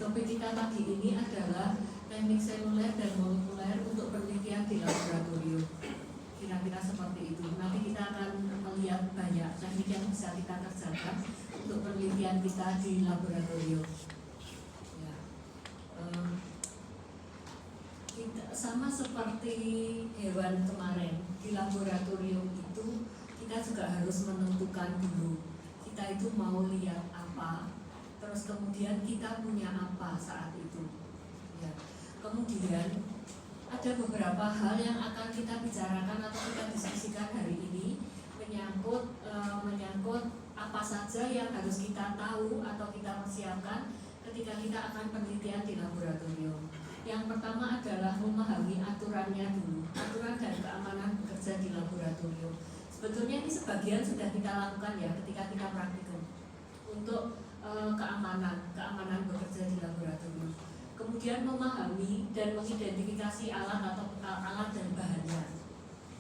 topik kita pagi ini adalah teknik seluler dan molekuler untuk penelitian di laboratorium. Kira-kira seperti itu. Nanti kita akan melihat banyak teknik yang bisa kita kerjakan untuk penelitian kita di laboratorium. Ya. Sama seperti hewan kemarin, di laboratorium itu kita juga harus menentukan dulu kita itu mau lihat apa, terus kemudian kita punya apa saat itu. Ya. Kemudian ada beberapa hal yang akan kita bicarakan atau kita diskusikan hari ini menyangkut apa saja yang harus kita tahu atau kita persiapkan ketika kita akan penelitian di laboratorium. Yang pertama adalah memahami aturannya dulu, aturan dan keamanan bekerja di laboratorium. Sebetulnya ini sebagian sudah kita lakukan ya ketika kita praktikum untuk keamanan bekerja di laboratorium. Kemudian memahami dan mengidentifikasi alat atau alat dan bahannya.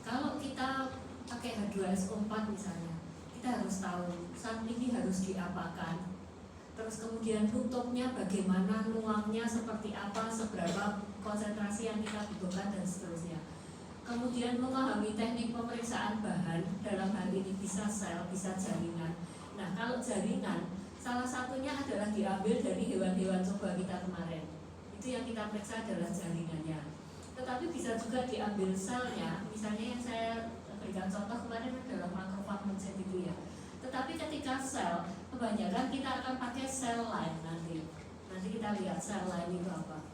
Kalau kita pakai H2SO4 misalnya, kita harus tahu saat ini harus diapakan. Terus kemudian tutupnya bagaimana, nuangnya seperti apa, seberapa konsentrasi yang kita butuhkan dan seterusnya. Kemudian memahami teknik pemeriksaan bahan, dalam hal ini bisa sel, bisa jaringan. Nah, kalau jaringan, salah satunya adalah diambil dari hewan-hewan coba kita kemarin. Itu yang kita periksa adalah jaringannya. Tetapi bisa juga diambil selnya. Misalnya yang saya berikan contoh kemarin adalah makrofag mencet itu ya. Tetapi ketika sel, kebanyakan kita akan pakai sel line nanti. Nanti kita lihat sel line itu apa.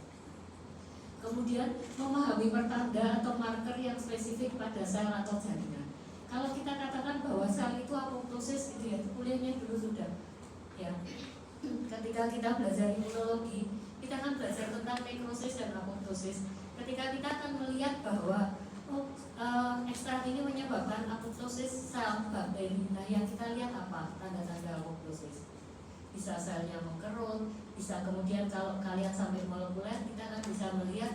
Kemudian memahami pertanda atau marker yang spesifik pada sel atau jaringan. Kalau kita katakan bahwa sel itu apoptosis gitu ya, kuliahnya dulu sudah. Ya. Ketika kita belajar imunologi, kita akan belajar tentang nekrosis dan apoptosis. Ketika kita akan melihat bahwa ekstrak ini menyebabkan apoptosis sel bakteri. Nah, yang kita lihat apa? Tanda-tanda apoptosis. Bisa selnya mengkerut, bisa kemudian kalau kalian sampai molekuler, kita akan bisa melihat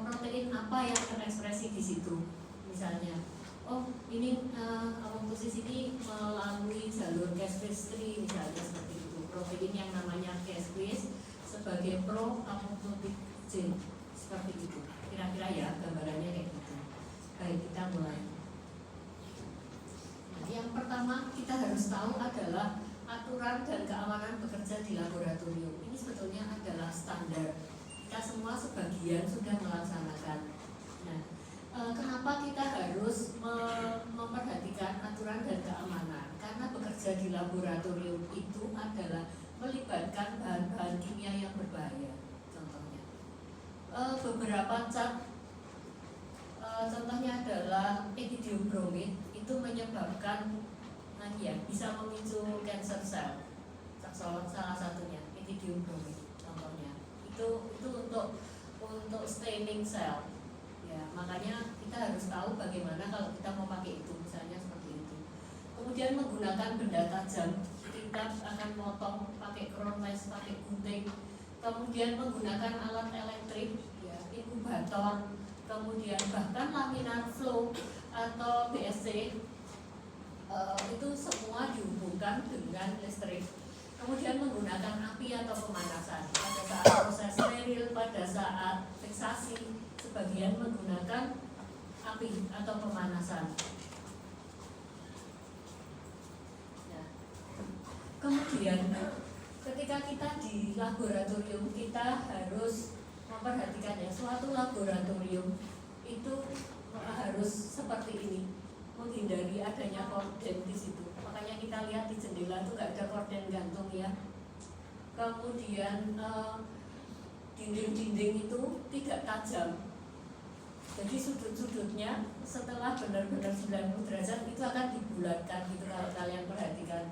protein apa yang terekspresi di situ. Misalnya, ini apoptosis ini melalui jalur caspase-3 misalnya seperti itu. Protein yang namanya caspase sebagai pro-apoptotic gene seperti itu. Kira-kira ya gambarannya kayak gitu. Baik, kita mulai. Nah, yang pertama kita harus tahu adalah aturan dan keamanan bekerja di laboratorium. Ini sebetulnya adalah standar. Kita semua sebagian sudah melaksanakan. Nah, kenapa kita harus memperhatikan aturan dan keamanan? Karena bekerja di laboratorium itu adalah melibatkan bahan-bahan kimia yang berbahaya. Contohnya, beberapa cat. Contohnya adalah ethidium bromid itu menyebabkan bisa memicu cancer cell. Salah satunya ethidium bromid contohnya. Itu untuk staining cell. Ya, makanya kita harus tahu bagaimana kalau kita mau pakai itu misalnya seperti itu. Kemudian menggunakan benda tajam, kita akan motong pakai kromes, pakai gunting. Kemudian menggunakan alat elektrik, ya, inkubator. Kemudian bahkan laminar flow atau BSC itu semua dihubungkan dengan listrik. Kemudian menggunakan api atau pemanasan pada saat proses steril, pada saat fiksasi, sebagian menggunakan api atau pemanasan. Nah, kemudian ketika kita di laboratorium, kita harus memperhatikan ya, suatu laboratorium itu harus seperti ini, menghindari adanya korden di situ. Makanya kita lihat di jendela itu nggak ada korden gantung ya. Kemudian dinding-dinding itu tidak tajam. Jadi sudut-sudutnya setelah benar-benar 90 derajat itu akan dibulatkan gitu kalau kalian perhatikan.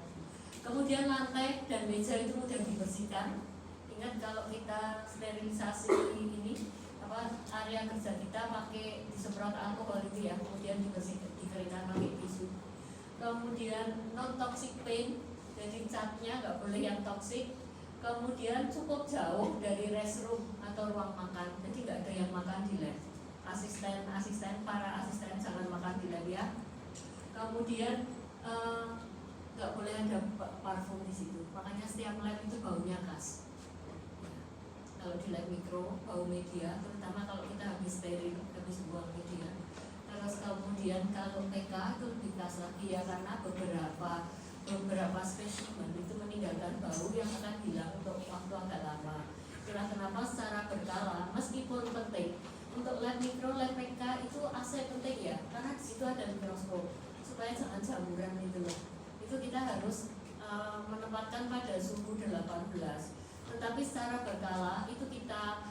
Kemudian lantai dan meja itu mudah dibersihkan. Ingat kalau kita sterilisasi ini area kerja kita pakai disemprot alkohol itu ya, kemudian dibersihkan, dikeringkan pakai tisu. Kemudian non toxic paint, jadi catnya nggak boleh yang toksik. Kemudian cukup jauh dari restroom atau ruang makan, jadi nggak ada yang makan di lab. Para asisten jangan makan di lab ya. Kemudian nggak boleh ada parfum di situ, makanya setiap lab itu baunya khas. Kalau di lab mikro, bau media, terutama kalau kita habis steril, habis buang media. Terus kemudian kalau PK itu lebih keras lagi ya, karena beberapa spesimen itu meninggalkan bau yang akan hilang untuk waktu agak lama. Itulah kenapa secara berkala, meskipun penting untuk lab mikro, lab PK itu asli penting ya, karena di situ ada mikroskop supaya jangan jamburan itu loh. Itu kita harus menempatkan pada suhu 18. Tetapi secara berkala itu kita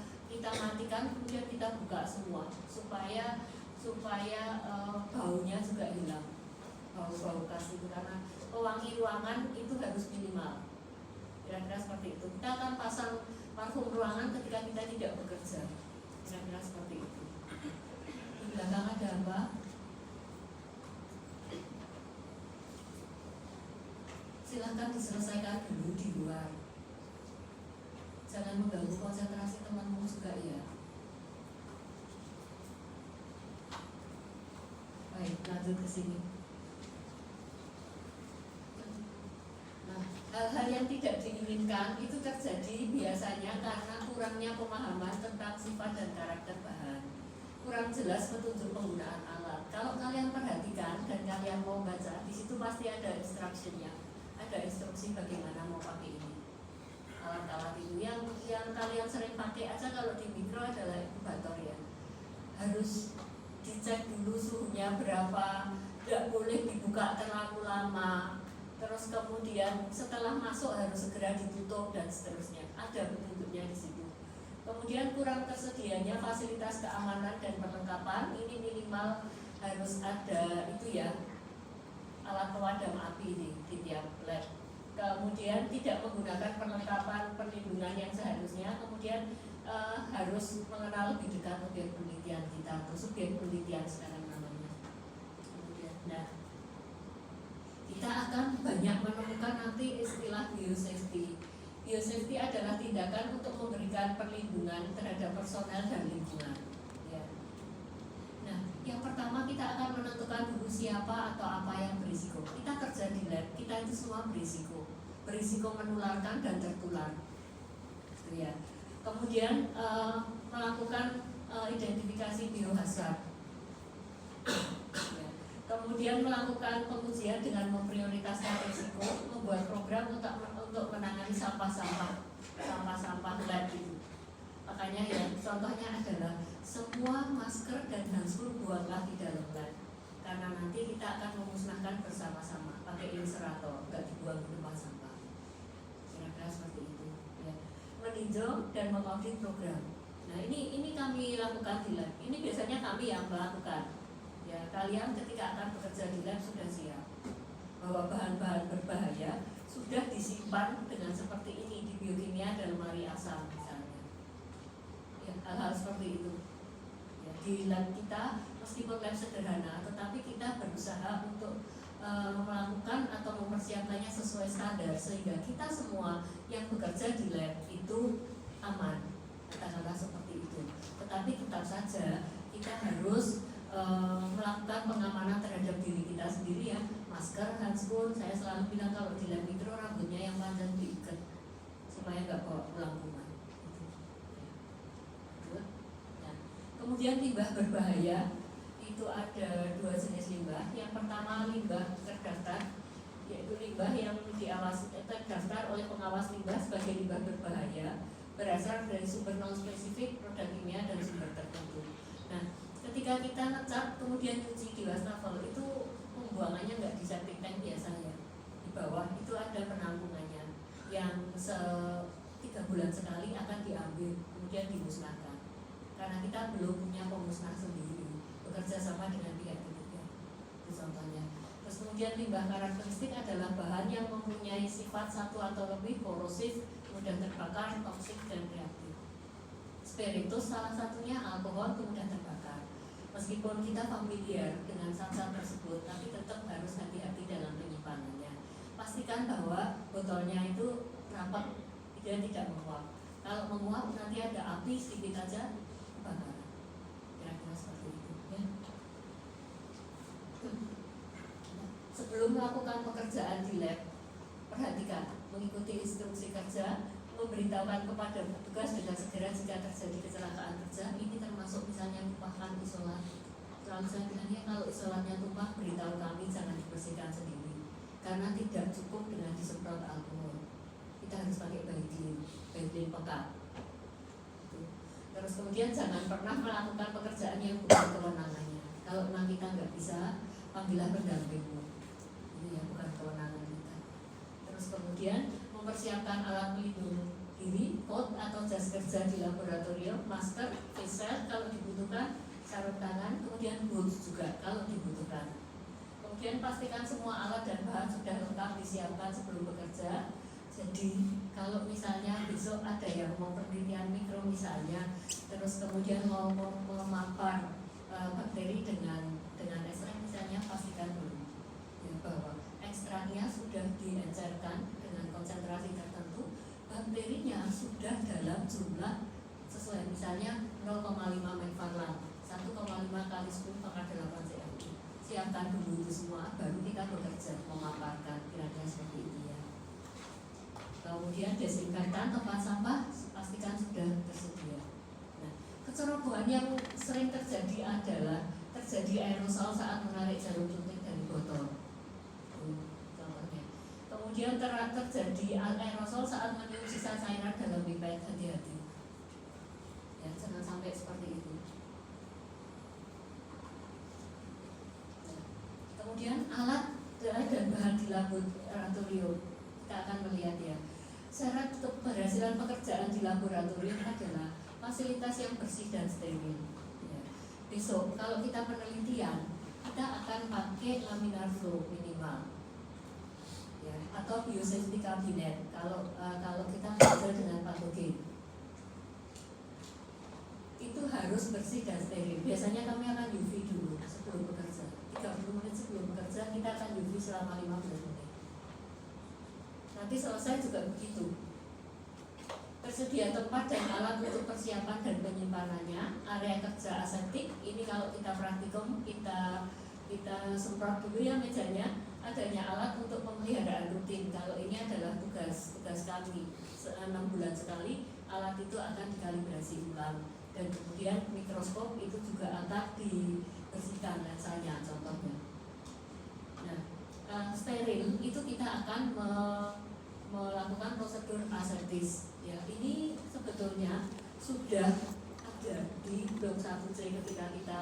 matikan, kemudian kita buka semua supaya baunya juga hilang, bau khas itu, karena pewangi ruangan itu harus minimal. Kira-kira seperti itu. Kita akan pasang parfum ruangan ketika kita tidak bekerja. Kira-kira seperti itu. Di belakang ada apa? Silahkan diselesaikan dulu di luar. Jangan mengganggu konsentrasi temanmu juga ya. Baik, lanjut ke sini. Nah, hal-hal yang tidak diinginkan itu terjadi biasanya karena kurangnya pemahaman tentang sifat dan karakter bahan. Kurang jelas petunjuk penggunaan alat. Kalau kalian perhatikan dan kalian mau baca, di situ pasti ada instruction-nya. Ada instruksi bagaimana mau pakai ini. Alat-alat itu yang kalian sering pakai aja kalau di mikro adalah inkubator ya. Harus dicek dulu suhunya berapa, tidak boleh dibuka terlalu lama. Terus kemudian setelah masuk harus segera ditutup dan seterusnya. Ada petunjuknya di situ. Kemudian kurang tersedianya fasilitas keamanan dan perlengkapan, ini minimal harus ada itu ya, alat pemadam api di tiap lab. Kemudian tidak menggunakan perlengkapan perlindungan yang seharusnya. Kemudian harus mengenal lebih dekat objek penelitian kita atau subjek penelitian sekarang namanya. Kemudian, nah, kita akan banyak menemukan nanti istilah biosafety. Biosafety adalah tindakan untuk memberikan perlindungan terhadap personel dan lingkungan. Ya. Nah, yang pertama kita akan menentukan dulu siapa atau apa yang berisiko. Kita kerja di lab, kita itu semua berisiko menularkan dan tertular. Gitu ya. Kemudian melakukan identifikasi biohazard. Ya. Kemudian melakukan pengujian dengan memprioritaskan risiko, membuat program untuk menangani sampah-sampah lab itu. Makanya ya contohnya adalah semua masker dan handscoon buanglah di dalam lab, karena nanti kita akan memusnahkan bersama-sama pakai insinerator, nggak dibuang di tempat sampah. Kira-kira seperti itu. Ya. Meninjau dan mengaudit program. Nah ini kami lakukan di lab. Ini biasanya kami yang melakukan. Ya, kalian ketika akan bekerja di lab sudah siap bahwa bahan-bahan berbahaya sudah disimpan dengan seperti ini di biokimia dan lemari asam misalnya. Ya, hal-hal seperti itu. Ya, di lab kita meskipun lab sederhana, tetapi kita berusaha untuk melakukan atau mempersiapkannya sesuai standar sehingga kita semua yang bekerja di lab itu aman, katakanlah seperti itu. Tetapi tetap saja kita harus melakukan pengamanan terhadap diri kita sendiri ya. Masker, handscoon, saya selalu bilang kalau di lab mikro rambutnya yang panjang diikat supaya nggak bawa pulang rumah. Nah, kemudian limbah berbahaya itu ada 2 jenis limbah. Yang pertama limbah terdaftar, yaitu limbah yang terdaftar oleh pengawas limbah sebagai limbah berbahaya berasal dari sumber non spesifik, produk kimia dan sumber tertentu. Nah, ketika kita ngecat kemudian cuci di wastafel itu pembuangannya nggak di septic tank biasanya, di bawah itu ada penampungannya yang 3 bulan sekali akan diambil kemudian dimusnahkan karena kita belum punya pemusnah sendiri, bekerja sama dengan pihak ketiga. Itu contohnya. Terus kemudian limbah karakteristik adalah bahan yang mempunyai sifat satu atau lebih korosif, mudah terbakar, toksik dan reaktif. Spiritus salah satunya, alkohol itu mudah terbakar. Meskipun kita familiar dengan zat-zat tersebut, tapi tetap harus hati-hati dalam penyimpanannya. Pastikan bahwa botolnya itu rapat, dia tidak menguap. Kalau menguap nanti ada api sedikit aja kebakaran. Kira-kira seperti itu. Ya. Sebelum melakukan pekerjaan di lab, perhatikan, mengikuti instruksi kerja, memberitahukan kepada petugas dengan segera jika terjadi kecelakaan kerja. Ini termasuk misalnya tumpahkan isolat. Selalu saya bilangnya kalau isolatnya tumpah, beritahu kami, jangan dibersihkan sendiri, karena tidak cukup dengan disemprot alkohol. Kita harus pakai Vaseline pekat. Terus kemudian jangan pernah melakukan pekerjaan yang bukan kewenangannya. Kalau memang kita nggak bisa, panggillah pendampingmu. Ini ya bukan kewenangan kita. Terus kemudian mempersiapkan alat pelindung diri, coat atau jas kerja di laboratorium, masker, face shield kalau dibutuhkan, sarung tangan, kemudian boots juga kalau dibutuhkan. Kemudian pastikan semua alat dan bahan sudah lengkap disiapkan sebelum bekerja. Jadi kalau misalnya besok ada yang mau penelitian mikro misalnya, terus kemudian mau memapar bakteri dengan ekstrak misalnya, pastikan dulu ya, bahwa ekstraknya sudah diencerkan dengan konsentrasi tertentu, bakterinya sudah dalam jumlah sesuai, misalnya 0,5 mg/1,5 kali 10 pangkat 8 cm. Siapkan dulu itu semua, baru kita bekerja memaparkan, kira-kira seperti itu ya. Kemudian desinfektan tempat sampah pastikan sudah tersedia. Nah, kecerobohan yang sering terjadi adalah terjadi aerosol saat menarik jarum suntik dari botol. Contohnya. Kemudian terjadi aerosol saat meniup sisa cairan dalam pipet, hati-hati. Ya, jangan sampai seperti itu. Nah, kemudian alat dan bahan di laboratorium kita akan melihat ya. Syarat keberhasilan pekerjaan di laboratorium adalah fasilitas yang bersih dan steril. Ya. Besok kalau kita penelitian, kita akan pakai laminar flow minimal, ya, atau biosafety cabinet. Kalau kita bekerja dengan patogen, itu harus bersih dan steril. Biasanya kami akan UV dulu sebelum bekerja. 30 menit sebelum bekerja kita akan UV selama 15 menit. Nanti selesai juga begitu. Tersedia tempat dan alat untuk persiapan dan penyimpanannya. Area kerja aseptik, ini kalau kita praktikum kita semprot dulu ya mejanya. Adanya alat untuk pemeliharaan rutin. Kalau ini adalah tugas kami 6 bulan sekali, alat itu akan dikalibrasi ulang. Dan kemudian mikroskop itu juga akan dibersihkan lensanya contohnya. Nah, steril itu kita akan melakukan prosedur aseptis. Ya, ini sebetulnya sudah ada di blok 1C ketika kita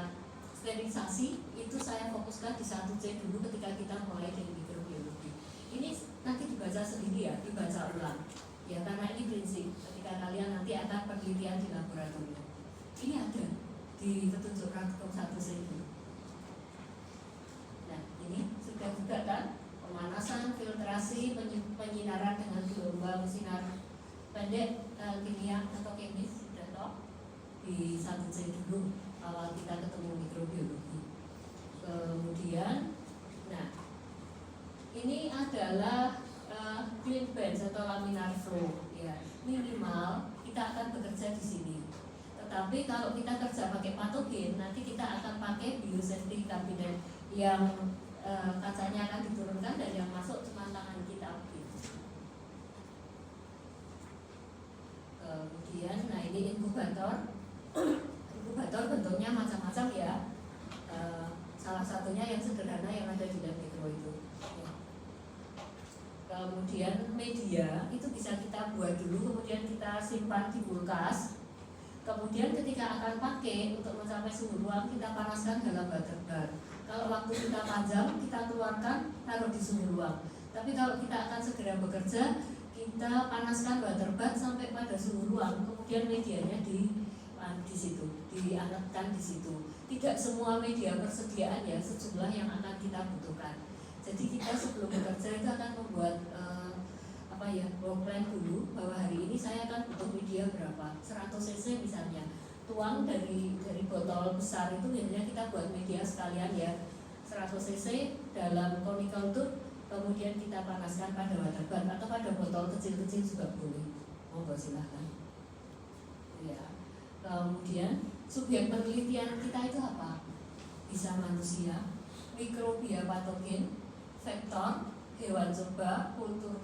sterilisasi. Itu saya fokuskan di 1C dulu ketika kita mulai dari mikrobiologi. Ini nanti dibaca sendiri ya, dibaca ulang. Ya, karena ini prinsip ketika kalian nanti akan penelitian di laboratorium. Ini ada di petunjuk praktikum 1C dulu. Nah, ini sudah juga kan? Pemanasan, filtrasi, penyinaran dengan gelombang sinar pendek, kimia atau kemis sudah toh di 1C dulu awal kita ketemu mikrobiologi. Kemudian, nah ini adalah clean bench atau laminar flow ya, minimal kita akan bekerja di sini. Tetapi kalau kita kerja pakai patogen, nanti kita akan pakai biosafety cabinet yang kacanya akan diturunkan dan yang masuk cuma tangan kita. Kemudian, nah ini inkubator. Inkubator bentuknya macam-macam ya. Salah satunya yang sederhana yang ada di lab mikro itu. Ya. Kemudian media itu bisa kita buat dulu, kemudian kita simpan di kulkas. Kemudian ketika akan pakai untuk mencapai suhu ruang, kita panaskan dalam water bar. Kalau waktu kita panjang, kita keluarkan, taruh di suhu ruang. Tapi kalau kita akan segera bekerja, kita panaskan water bath sampai pada suhu ruang. Kemudian medianya di situ, diangetkan di situ. Tidak semua media persediaan ya, sejumlah yang akan kita butuhkan. Jadi kita sebelum bekerja itu akan membuat work plan dulu, bahwa hari ini saya akan butuh media berapa, 100 cc misalnya. Tuang dari botol besar itu biasanya kita buat media sekalian ya, 100 cc dalam conical tube, kemudian kita panaskan pada water bath atau pada botol kecil-kecil juga boleh. Monggo silahkan. Ya. Kemudian subjek penelitian kita itu apa? Bisa manusia, mikrobia patogen, vektor, hewan coba, kultur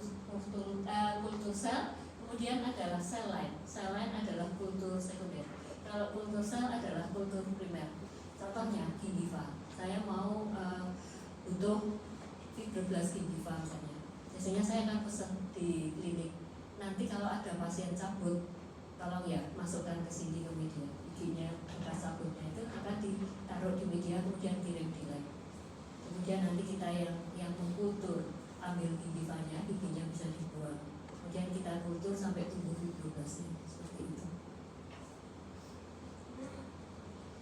sel, Kemudian adalah sel line. Sel line adalah kultur sekunder. Kalau kultur sel adalah kultur primer. Contohnya gingiva. Saya mau butuh fibroblast gingiva misalnya. Biasanya saya akan pesan di klinik. Nanti kalau ada pasien cabut, tolong ya masukkan ke sini ke media. Giginya, bekas cabutnya itu akan ditaruh di media, kemudian kirim di lab. Kemudian nanti kita yang mengkultur, ambil gingivanya, giginya bisa dibuang. Kemudian kita kultur sampai tumbuh fibroblastnya, seperti itu.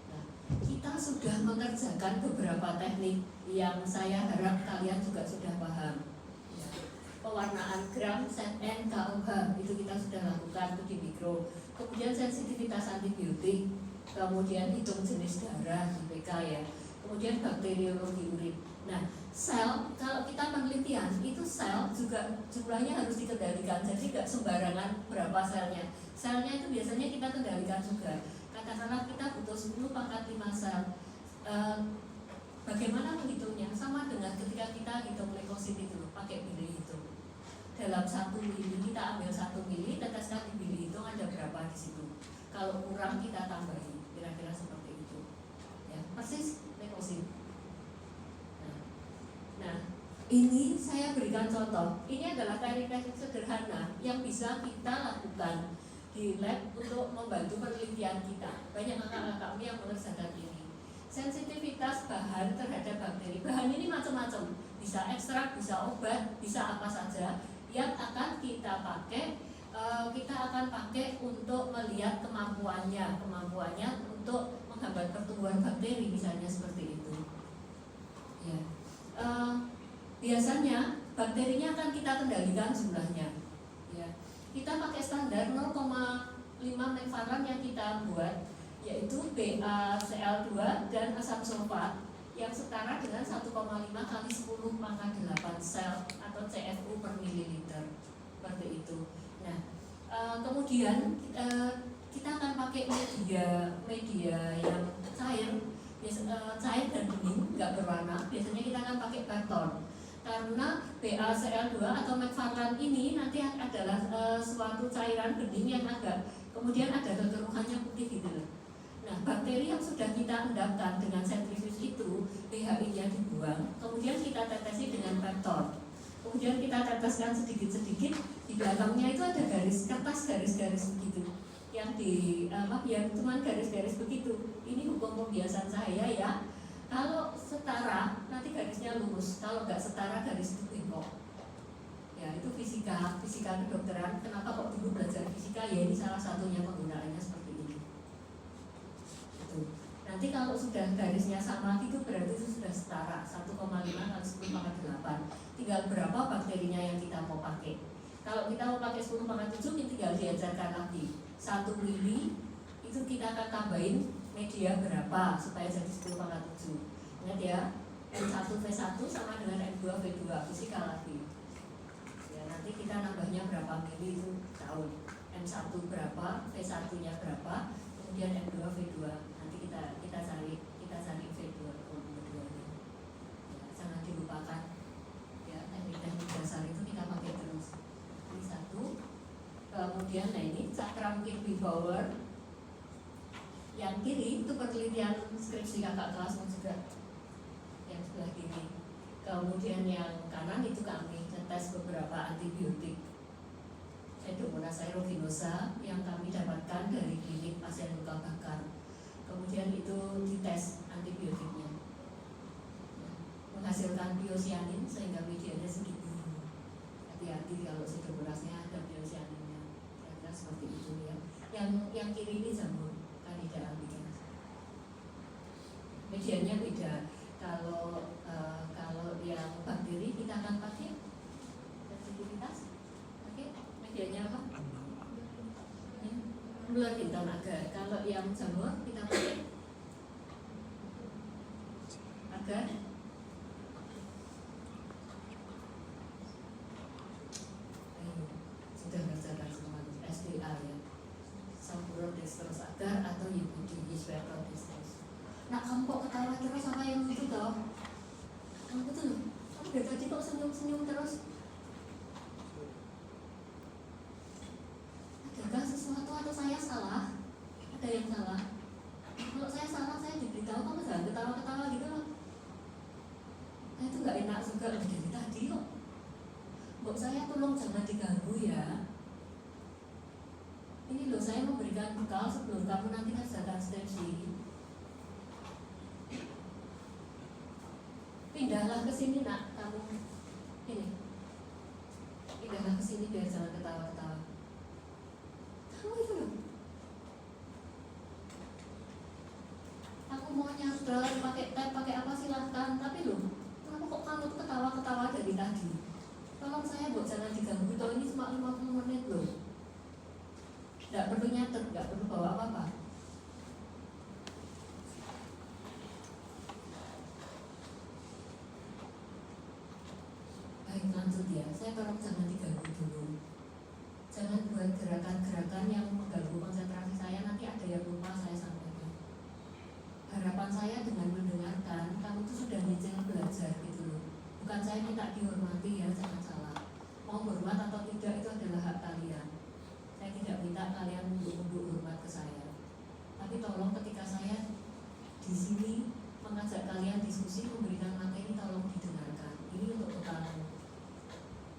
Nah, kita sudah mengerjakan beberapa teknik yang saya harap kalian juga sudah paham. Ya. Pewarnaan gram, ZN, KOH itu kita sudah lakukan itu di mikro. Kemudian sensitivitas antibiotik, kemudian hitung jenis darah IPK ya. Kemudian bakteriologi urin. Nah, sel, kalau kita penelitian, itu sel juga jumlahnya harus dikendalikan. Jadi nggak sembarangan berapa selnya. Selnya itu biasanya kita kendalikan juga. Katakanlah kita butuh 10 pangkat 5 sel. Bagaimana menghitungnya? Sama dengan ketika kita hitung leukosit itu, pakai mili hitung. Dalam 1 mili kita ambil 1 mili, teteskan di mili hitung ada berapa di situ. Kalau kurang kita tambahin, kira-kira seperti itu. Ya, persis leukosit. Nah, ini saya berikan contoh. Ini adalah teknik-teknik sederhana yang bisa kita lakukan di lab untuk membantu penelitian kita. Banyak kakak-kakak kami yang mengerjakan ini. Sensitivitas bahan terhadap bakteri. Bahan ini macam-macam. Bisa ekstrak, bisa obat, bisa apa saja yang akan kita pakai. Kita akan pakai untuk melihat kemampuannya untuk menghambat pertumbuhan bakteri, misalnya seperti itu. Ya. Biasanya bakterinya akan kita kendalikan jumlahnya. Ya. Kita pakai standar 0,5 mcfarad yang kita buat, yaitu BaCl2 dan asam sulfat yang setara dengan 1,5 kali 10 pangkat 8 sel atau CFU per mililiter, seperti itu. Nah, kemudian kita akan pakai media yang cair dan bening, nggak berwarna. Biasanya kita akan pakai karton, karena BaCl2 atau mcfarad ini nanti adalah suatu cairan bening yang kemudian ada kekeruhannya putih gitu loh. Nah, bakteri yang sudah kita endapkan dengan sentrifuge itu, pH-nya dibuang, kemudian kita tetesi dengan vektor. Kemudian kita teteskan sedikit-sedikit, di belakangnya itu ada kertas garis-garis begitu. Yang yang cuma garis-garis begitu. Ini hukum pembiasan saya ya. Kalau setara, nanti garisnya lurus. Kalau nggak setara, garis itu bengkok. Ya, itu fisika kedokteran. Kenapa kok dulu belajar fisika? Ya, ini salah satunya penggunaannya seperti ini. Nanti kalau sudah garisnya sama gitu berarti itu sudah setara 1,5 kali 10 pangkat 8. Tinggal berapa bakterinya yang kita mau pakai. Kalau kita mau pakai 10 pangkat 7 tinggal diajarkan lagi 1 mili itu kita akan tambahin media berapa supaya jadi 10 pangkat 7. Ingat ya, N1V1 sama dengan N2V2 fisika lagi. Ya, nanti kita nambahnya berapa mili itu tahun. N1 berapa, V1 nya berapa, kemudian N2V2. Kita cari V2 nya. Ya, jangan dilupakan. Ya, teknik-teknik dasar itu kita pakai terus. Ini satu. Kemudian ini cakram Kirby-Bauer. Yang kiri itu penelitian skripsi kakak kelasmu juga. Yang sebelah kiri. Kemudian yang kanan itu kami tes beberapa antibiotik. Pseudomonas aeruginosa yang kami dapatkan dari klinik pasien luka bakar. Kemudian itu dites antibiotiknya, menghasilkan biosyanin sehingga medianya sedikit biru. Hati-hati kalau pseudomonasnya ada biosyaninnya. Kira-kira seperti itu ya. Yang kiri ini jamur Candida albicans. Medianya beda. Kalau yang bakteri kita akan pakai sensitivitas. Oke, medianya apa? Ular hitam agar. Kalau yang jamur kita pakai agar. Sudah ngerjakan semua SDA ya. Sampurodextrose agar atau Yspirtodextrose. Nah, kamu kok ketawa terus sama yang itu toh? Kamu itu loh. Kamu dari tadi kok senyum-senyum terus? yang salah. Kalau saya salah, saya diberitahu kamu jangan ketawa-ketawa gitu loh. Nah itu nggak enak juga dari tadi kok. Mbok saya tolong jangan diganggu ya. Ini loh saya memberikan bekal sebelum kamu nanti kerjakan skripsi. Pindahlah ke sini nak, kamu ini. Pindahlah ke sini biar jangan ketawa-ketawa. Kamu itu loh. Aku mau nyadar pakai tab, pakai apa silahkan. Tapi loh, kenapa kok kamu tuh ketawa-ketawa dari tadi? Tolong saya buat jangan diganggu. Toh ini cuma 50 menit loh. Nggak perlu nyatet, nggak perlu bawa apa-apa. Baik, lanjut ya. Saya tolong jangan diganggu dulu. Jangan buat gerakan-gerakan yang mengganggu konsentrasi saya. Nanti ada yang lupa saya sampaikan. Harapan saya dengan mendengarkan, kamu tuh sudah nyicil belajar gitu loh. Bukan saya minta dihormati ya, jangan salah. Mau hormat atau tidak itu adalah hak kalian. Saya tidak minta kalian untuk hormat ke saya. Tapi tolong ketika saya di sini mengajak kalian diskusi, memberikan materi, tolong didengarkan. Ini untuk kamu.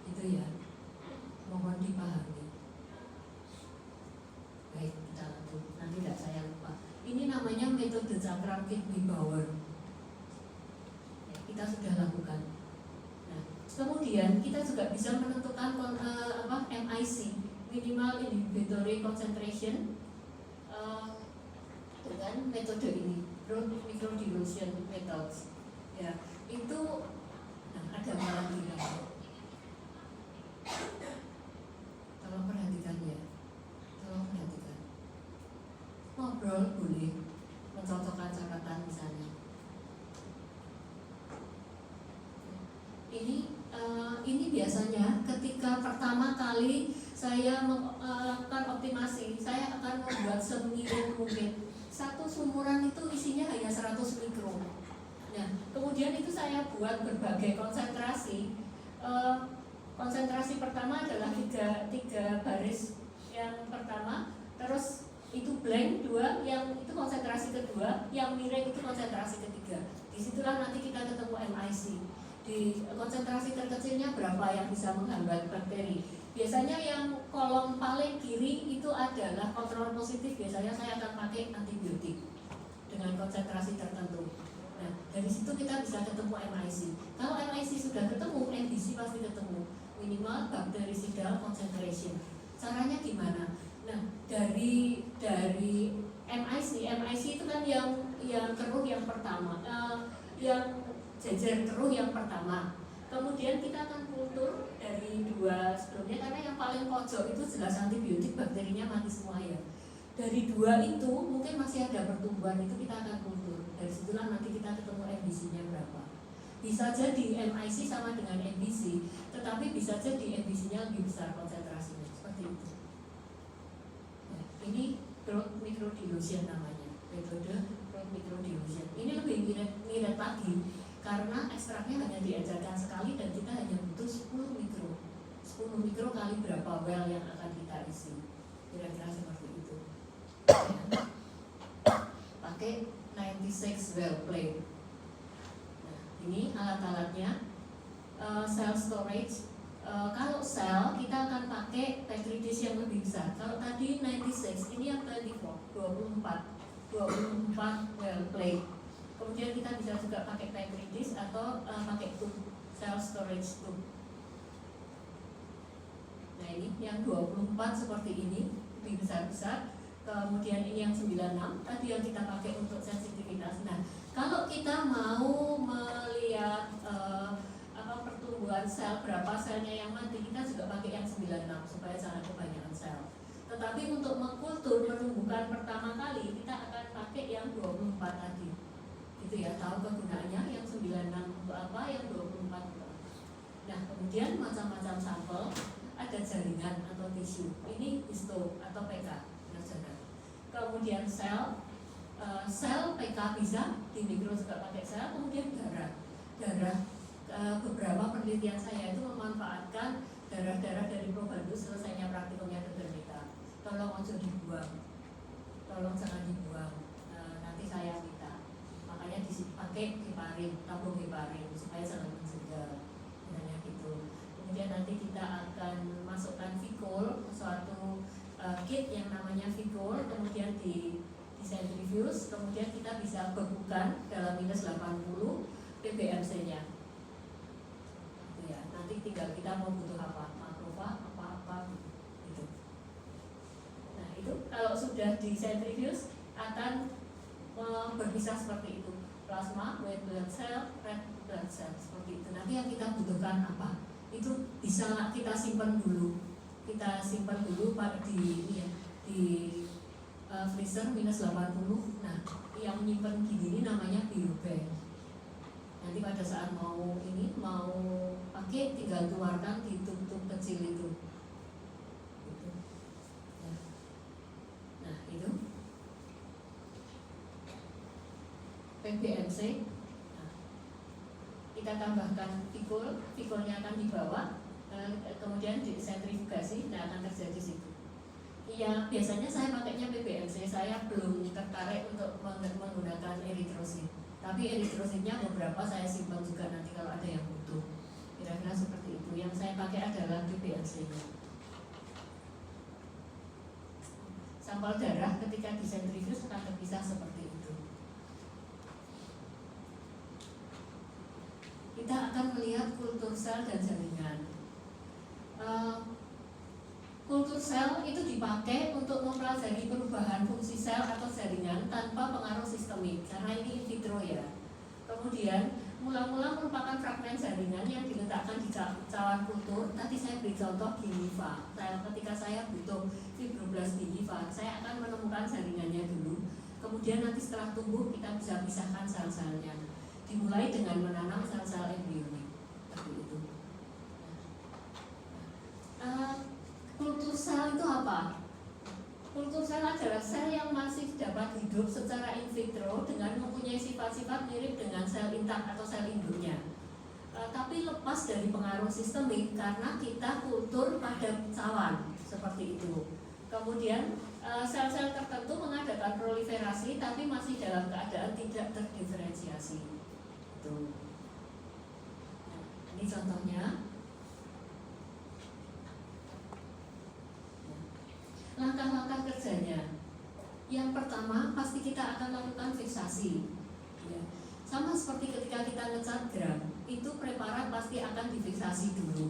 Itu ya. Mohon dipahami. Baik, kita lanjut. Nanti tidak saya lupa. Ini namanya metode cakram Kitt-Webauer. Ya, kita sudah lakukan. Nah, kemudian kita juga bisa menentukan MIC, minimal inhibitory concentration, dengan metode ini, broad microdilution methods. Ya, itu ada malam ini. Tolong perhatikan ya, tolong perhatikan. Ngobrol boleh, mencocokkan catatan misalnya. Ini biasanya ketika pertama kali saya melakukan optimasi, saya akan membuat semiring mungkin. Satu sumuran itu isinya hanya 100 mikro. Nah, kemudian itu saya buat berbagai konsentrasi. Konsentrasi pertama adalah tiga baris yang pertama, terus itu blank 2, yang itu konsentrasi kedua, yang miring itu konsentrasi ketiga. Disitulah nanti kita ketemu MIC. Di konsentrasi terkecilnya berapa yang bisa menghambat bakteri. Biasanya yang kolom paling kiri itu adalah kontrol positif. Biasanya saya akan pakai antibiotik dengan konsentrasi tertentu. Nah, dari situ kita bisa ketemu MIC. Kalau MIC sudah ketemu, NBC pasti ketemu. Minimal bactericidal concentration. Caranya gimana? Nah, dari MIC itu kan yang keruh yang pertama, yang jejer keruh yang pertama. Kemudian kita akan kultur dari 2 sebelumnya, karena yang paling pojok itu jelas antibiotik, bakterinya mati semua ya. Dari 2 itu mungkin masih ada pertumbuhan, itu kita akan kultur. Dari situlah nanti kita ketemu NBC-nya berapa. Bisa jadi MIC sama dengan NBC, tetapi bisa jadi NBC-nya lebih besar konsentrasinya, seperti itu. Nah, ini broad microdilution namanya, metode broad microdilution. Ini lebih mirip lagi, karena ekstraknya hanya diajarkan sekali dan kita hanya butuh 10 mikro. 10 mikro kali berapa well yang akan kita isi. Kira-kira seperti itu. Pakai 96 well plate. Nah, ini alat-alatnya. Cell storage. Kalau sel kita akan pakai Petri dish yang lebih besar. Kalau tadi 96, ini yang 24 well plate. Kemudian kita bisa juga pakai Petri dish atau pakai tube, cell storage tube. Nah, ini yang 24 seperti ini, lebih besar-besar. Kemudian ini yang 96, tadi yang kita pakai untuk sensitivitas. Nah, kalau kita mau melihat pertumbuhan sel, berapa selnya yang mati, kita juga pakai yang 96 supaya jangan kebanyakan sel. Tetapi untuk mengkultur penumbuhan pertama kali, kita akan pakai yang 24 tadi. Gitu ya, tahu kegunaannya, yang 96 untuk apa, yang 24 untuk apa. Nah, kemudian macam-macam sampel, ada jaringan atau tisu. Ini histo atau PK. Kemudian sel PK bisa di mikro juga pakai sel. Kemudian darah beberapa penelitian saya itu memanfaatkan darah-darah dari probandus selesainya praktikumnya Dr. Mita. Tolong ojo dibuang, tolong jangan suatu kit yang namanya Vigor, kemudian di centrifuge, kemudian kita bisa bekukan dalam minus 80 PBMC-nya. Ya, nanti tinggal kita mau butuh apa, makrofag, apa gitu. Nah itu kalau sudah di centrifuge akan berpisah seperti itu, plasma, white blood cell, red blood cell, seperti itu. Nanti yang kita butuhkan apa? Itu bisa kita simpan dulu. Kita simpan dulu di freezer minus 80. Nah, yang menyimpan gini ini namanya biobank. Nanti pada saat mau pakai tinggal keluarkan di tub-tub kecil itu. Gitu. Ya. Nah, itu PBMC. Nah, kita tambahkan Vigornya akan dibawa, kemudian disentrifugasi, nah akan terjadi situ. Iya, biasanya saya pakainya PBMC, saya belum tertarik untuk menggunakan eritrosit. Tapi eritrositnya beberapa saya simpan juga nanti kalau ada yang butuh. Kira-kira seperti itu. Yang saya pakai adalah PBMC-nya. Sampel darah ketika disentrifuge akan terpisah seperti itu. Kita akan melihat kultur sel dan jaringan. Kultur sel itu dipakai untuk mempelajari perubahan fungsi sel atau jaringan tanpa pengaruh sistemik, karena ini in vitro ya. Kemudian mula-mula merupakan fragmen jaringan yang diletakkan di cawan kultur. Tadi saya beri contoh di hifa. Ketika saya butuh fibroblast di hifa, saya akan menemukan jaringannya dulu. Kemudian nanti setelah tumbuh kita bisa pisahkan sel-selnya. Dimulai dengan menanam sel-sel embrionik seperti itu. Kultur sel itu apa? Kultur sel adalah sel yang masih dapat hidup secara in vitro dengan mempunyai sifat-sifat mirip dengan sel intak atau sel induknya, tapi lepas dari pengaruh sistemik karena kita kultur pada cawan seperti itu. Kemudian sel-sel tertentu mengadakan proliferasi tapi masih dalam keadaan tidak terdiferensiasi. Itu. Nah, ini contohnya. Langkah-langkah kerjanya. Yang pertama pasti kita akan lakukan fiksasi ya. Sama seperti ketika kita ngecat gram, itu preparat pasti akan difiksasi dulu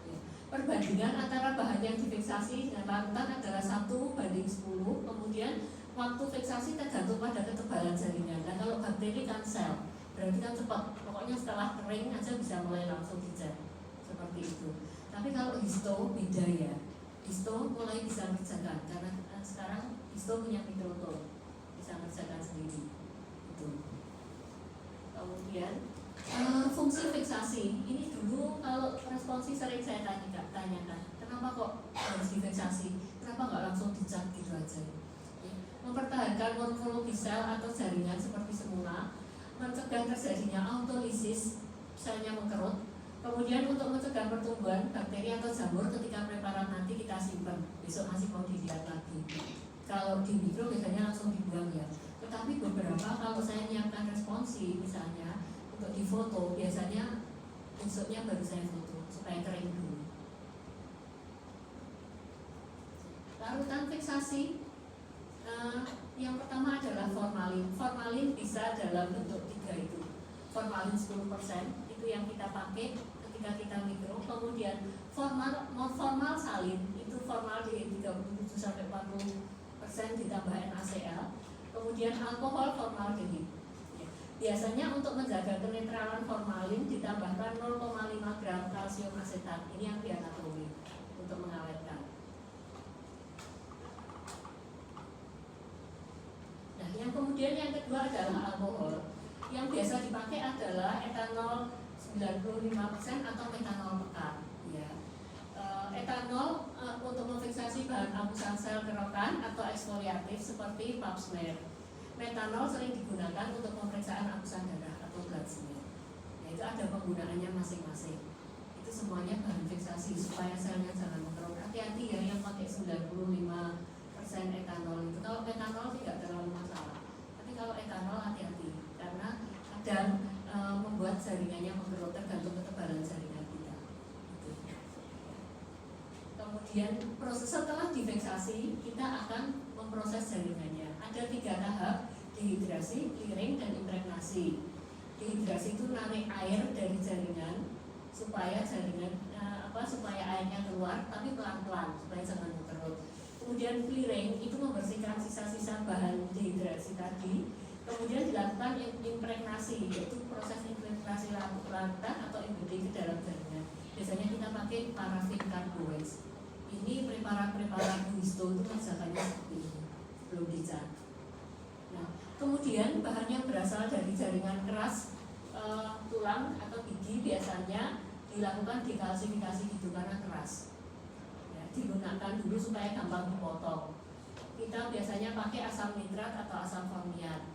ya. Perbandingan antara bahan yang difiksasi dengan larutan adalah 1:10. Kemudian waktu fiksasi tergantung pada ketebalan jaringan. Dan kalau bakteri kan sel, berarti kan cepat. Pokoknya setelah kering aja bisa mulai langsung dicat seperti itu. Tapi kalau histo beda ya. Histo mulai bisa mengerjakan karena sekarang histo punya mikroton, bisa mengerjakan sendiri. Itu. Kemudian fungsi fiksasi ini dulu kalau responsi sering saya tanyakan, kenapa kok harus difiksasi? Kenapa nggak langsung dicat gitu aja? Mempertahankan morfologi sel atau jaringan seperti semula, mencegah terjadinya autolisis, selnya mengkerut. Kemudian untuk mencegah pertumbuhan bakteri atau jamur ketika preparat nanti kita simpan, besok masih mau dilihat lagi. Kalau di mikro biasanya langsung dibuang ya. Tetapi beberapa kalau saya menyiapkan responsi misalnya untuk difoto, biasanya besoknya baru saya foto supaya kering dulu. Larutan fiksasi yang pertama adalah formalin. Formalin bisa dalam bentuk 3 itu. Formalin 10% itu yang kita pakai ketika kita mikro. Kemudian formal salin itu formaldehyde 37-40% ditambah NaCl. Kemudian alkohol formaldehyde. Biasanya untuk menjaga kenetralan formalin ditambahkan 0,5 gram kalsium asetat. Ini yang dianatomi untuk mengawetkan. Nah, yang kemudian yang kedua adalah alkohol. Yang biasa dipakai adalah etanol 95% atau metanol pekat. Ya. Etanol untuk memfiksasi bahan amusan sel kerokan atau eksfoliatif seperti pap smear. Metanol sering digunakan untuk pemeriksaan amusan darah atau blood smear. Nah, itu ada penggunaannya masing-masing. Itu semuanya bahan fiksasi supaya selnya jangan mengkerut. Hati-hati ya yang pakai 95% etanol itu. Kalau metanol tidak terlalu masalah. Tapi kalau etanol hati-hati karena kadang membuat jaringannya mengkerut tergantung ketebalan jaringan kita. Gitu. Kemudian setelah difiksasi, kita akan memproses jaringannya. Ada 3 tahap: dehidrasi, clearing, dan impregnasi. Dehidrasi itu narik air dari jaringan supaya supaya airnya keluar, tapi pelan-pelan supaya jangan berkerut. Kemudian clearing itu membersihkan sisa-sisa bahan dehidrasi tadi. Kemudian dilakukan impregnasi, yaitu proses infiltrasi lantan atau embedding ke dalam jaringan. Biasanya kita pakai parafin carbohydrate. Ini preparat-preparat histo itu kerjakannya seperti ini, belum dicat. Nah, kemudian bahan yang berasal dari jaringan keras, tulang atau gigi biasanya dilakukan dekalsifikasi gitu karena keras. Ya, digunakan dulu supaya gampang dipotong. Kita biasanya pakai asam nitrat atau asam formiat.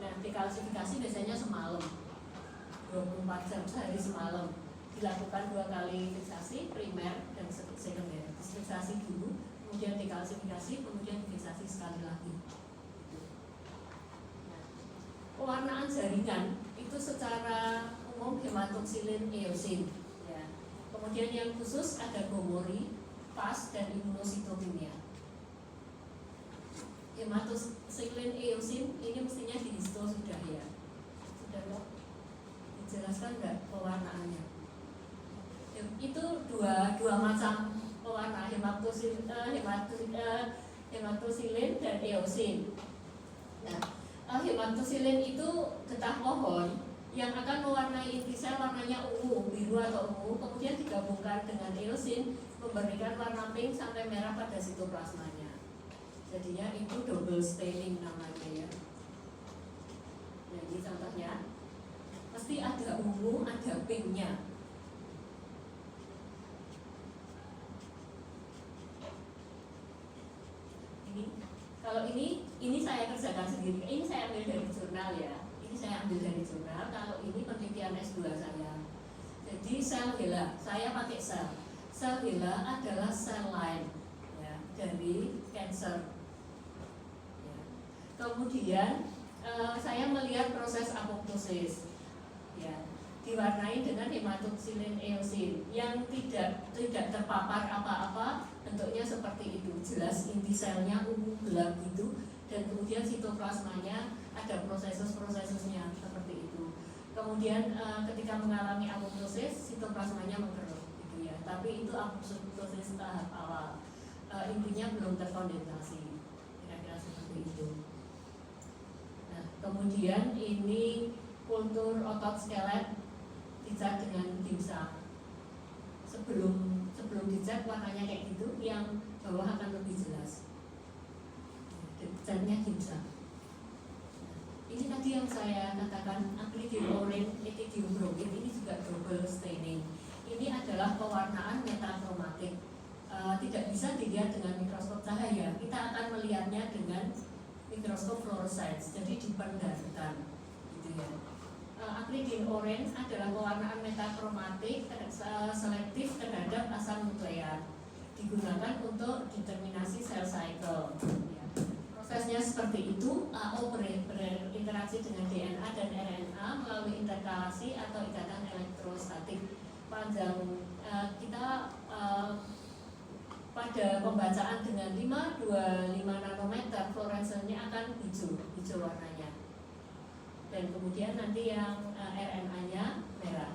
Nah, dekalsifikasi biasanya semalam, 24 jam sehari semalam. Dilakukan 2 kali fiksasi, primer dan sekunder. Fiksasi dulu, kemudian dekalsifikasi, kemudian fiksasi sekali lagi. Nah, pewarnaan jaringan itu secara umum hematoksilin eosin. Ya. Kemudian yang khusus ada gomori, PAS, dan imunositokimia. Hematoksilin eosin ini mestinya di histo sudah ya. Sudah kok dijelaskan nggak pewarnaannya? Itu dua macam pewarna, hematoksilin dan eosin. Nah, hematoksilin itu getah pohon yang akan mewarnai inti sel, warnanya ungu, biru atau ungu, kemudian digabungkan dengan eosin memberikan warna pink sampai merah pada sitoplasmanya. Jadinya itu double staining namanya ya. Nah, ini contohnya. Mesti ada ungu, ada pinknya. Kalau ini saya kerjakan sendiri. Ini saya ambil dari jurnal ya. Ini saya ambil dari jurnal. Kalau ini penelitian S2 saya. Jadi sel HeLa, saya pakai sel. Sel HeLa adalah sel lain ya, dari cancer. Ya. Kemudian saya melihat proses apoptosis. Ya. Diwarnai dengan hematoksilin eosin yang tidak terpapar apa-apa, bentuknya seperti itu, jelas inti selnya ungu gelap gitu, dan kemudian sitoplasmanya ada proses-prosesnya seperti itu. Kemudian ketika mengalami apoptosis, sitoplasmanya mengkerut gitu ya, tapi itu apoptosis tahap awal, intinya belum terkondensasi, kira-kira seperti itu. Nah, kemudian ini kultur otot skelet dicat dengan dimsum. Sebelum dicat warnanya kayak gitu, yang bawah akan lebih jelas. Catnya dimsum. Ini tadi yang saya katakan acrylidioren, etidiobromid, ini juga double staining. Ini adalah pewarnaan metakromatik. Tidak bisa dilihat dengan mikroskop cahaya. Kita akan melihatnya dengan mikroskop fluorescence. Jadi dipendarkan, gitu ya. Acrylidioren adalah pewarnaan metakromatik selektif terhadap asam nukleat, digunakan untuk determinasi sel cycle ya. Prosesnya seperti itu. AO berinteraksi dengan DNA dan RNA melalui interkalasi atau ikatan elektrostatik. Panjang kita pada pembacaan dengan 525 nanometer fluoresennya akan hijau warnanya. Dan kemudian nanti yang RNA-nya merah.